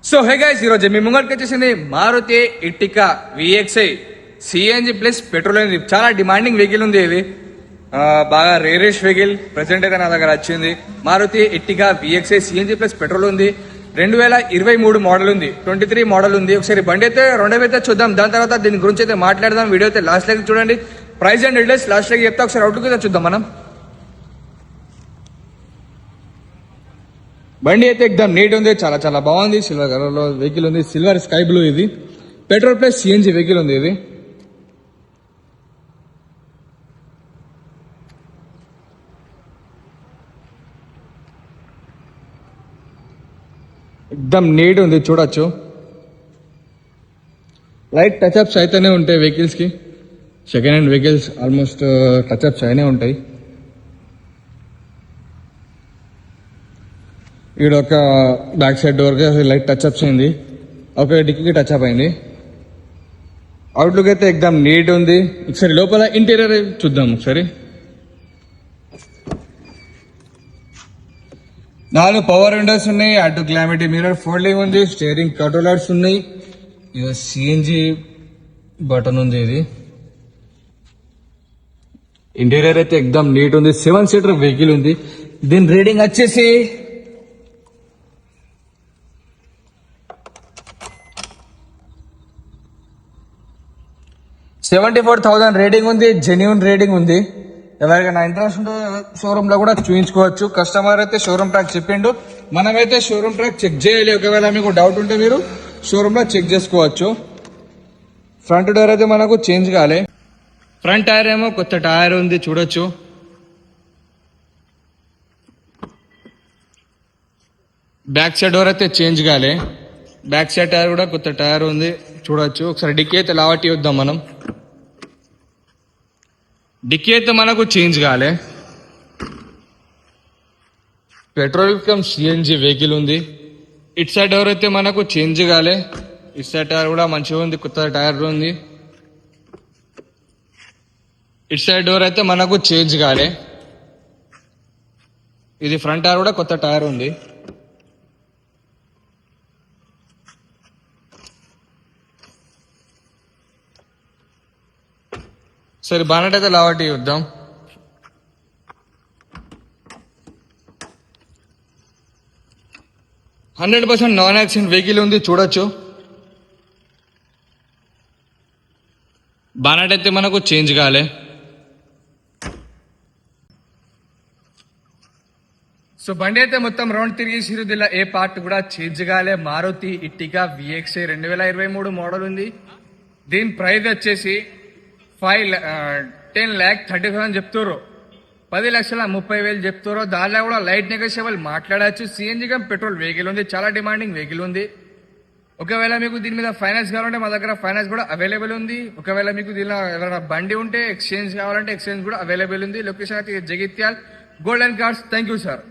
So hey guys, ఈరోజు మీ ముంగడికి వచ్చేసింది Maruti Ertiga VXI CNG plus petrol అనేది చాలా డిమాండింగ్ వెహికల్ ఉంది. ఇది బాగా రేరెస్ట్ వెహికల్ ప్రెసెంట్ అయితే నా దగ్గర వచ్చింది. Maruti Ertiga VXI CNG plus petrol ఉంది. 2023 మోడల్ ఉంది, 23 మోడల్ ఉంది. ఒకసారి బండి అయితే రెండవైతే చూద్దాం, దాని తర్వాత దీని గురించి అయితే మాట్లాడదాం. వీడియో అయితే లాస్ట్ లైక్ చూడండి. Price and details last like చెప్తా. ఒకసారి అవుట్లుక్ అయితే చూద్దాం మనం. బండి అయితే ఎక్దమ్ నీట్ ఉంది, చాలా చాలా బాగుంది. సిల్వర్ కలర్ లో వెహికల్ ఉంది, సిల్వర్ స్కై బ్లూ. ఇది పెట్రోల్ ప్లస్ సిఎన్జి వెహికల్ ఉంది. ఇది ఎక్దమ్ నీట్ ఉంది, చూడొచ్చు. లైట్ టచ్అప్స్ అయితేనే ఉంటాయి వెహికల్స్ కి. Second hand vehicles almost touch ups అయినే ఉంటాయి. ఇక్కడ ఒక బ్యాక్ సైడ్ డోర్ కి లైట్ టచ్అప్స్ అయింది, ఒక డిక్కీకి టచ్అప్ అయింది. అవుట్లుక్ అయితే ఎక్దమ్ నీట్ ఉంది. ఒకసారి లోపల ఇంటీరియర్ చూద్దాం ఒకసారి. 4 పవర్ విండోస్ ఉన్నాయి, అటు క్లారిటీ మిర్రర్ ఫోల్డింగ్ ఉంది, స్టీరింగ్ కంట్రోలర్స్ ఉన్నాయి, ఇక సిఎన్జి బటన్ ఉంది. ఇది ఇంటీరియర్ అయితే ఎక్దమ్ నీట్ ఉంది. 7 సీటర్ వెహికల్ ఉంది. దీని రేటింగ్ వచ్చేసి 74,000 రేటింగ్ ఉంది, జెన్యూన్ రేటింగ్ ఉంది. ఎవరికైనా ఇంట్రెస్ట్ ఉంటే షోరూమ్ లో కూడా చూపించుకోవచ్చు. కస్టమర్ అయితే షోరూమ్ ట్రాక్ చెప్పిండు, మనమైతే షోరూమ్ ట్రాక్ చెక్ చేయాలి. ఒకవేళ మీకు డౌట్ ఉంటే మీరు షోరూమ్ లో చెక్ చేసుకోవచ్చు. ఫ్రంట్ డోర్ అయితే మనకు చేంజ్ కాలే, ఫ్రంట్ టైర్ ఏమో కొత్త టైర్ ఉంది, చూడొచ్చు. బ్యాక్ సైడ్ డోర్ అయితే చేంజ్ కాలే, బ్యాక్ సైడ్ టైర్ కూడా కొత్త టైర్ ఉంది, చూడొచ్చు. ఒకసారి డిక్కీ అయితే లావట్టి వద్దాం మనం. డిక్కీ అయితే మనకు చేంజ్ కాలే. పెట్రోల్ కమ్ సిఎన్జి వెహికల్ ఉంది. ఇట్ సైడ్ డోర్ అయితే మనకు చేంజ్ కాలే, ఇట్ సైడ్ టైర్ కూడా మంచిగా ఉంది, కొత్త టైర్ ఉంది. ఇట్ సైడ్ డోర్ అయితే మనకు చేంజ్ కాలే. ఇది ఫ్రంట్ టైర్ కూడా కొత్త టైర్ ఉంది. సరే బానట్ అయితే లావట్టి చూద్దాం. %100% నాన్ యాక్సిడెంట్ వెహికల్ ఉంది, చూడొచ్చు. బానట్ అయితే మనకు చేంజ్ కాలే. సో బండి అయితే మొత్తం రౌండ్ తిరిగేసిరు, ఇలా ఏ పార్ట్ కూడా చేంజ్ కాలే. మారుతి ఇర్టికా విఎక్స్ఐ 2023 మోడల్ ఉంది. దీని ప్రైస్ వచ్చేసి 10,35,000 చెప్తారు, 10,30,000 చెప్తారు. దానిలో కూడా లైట్ నెగోషియబుల్ మాట్లాడచ్చు. సిఎన్జి కమ్ పెట్రోల్ వెహికల్ ఉంది, చాలా డిమాండింగ్ వెహికల్ ఉంది. ఒకవేళ మీకు దీని మీద ఫైనాన్స్ కావాలంటే మా దగ్గర ఫైనాన్స్ కూడా అవైలబుల్ ఉంది. ఒకవేళ మీకు దీనిలో ఎవరైనా బండి ఉంటే ఎక్స్చేంజ్ కావాలంటే ఎక్స్చేంజ్ కూడా అవైలబుల్ ఉంది. లొకేషన్ అయితే Jagtial golden cars. Thank you sir.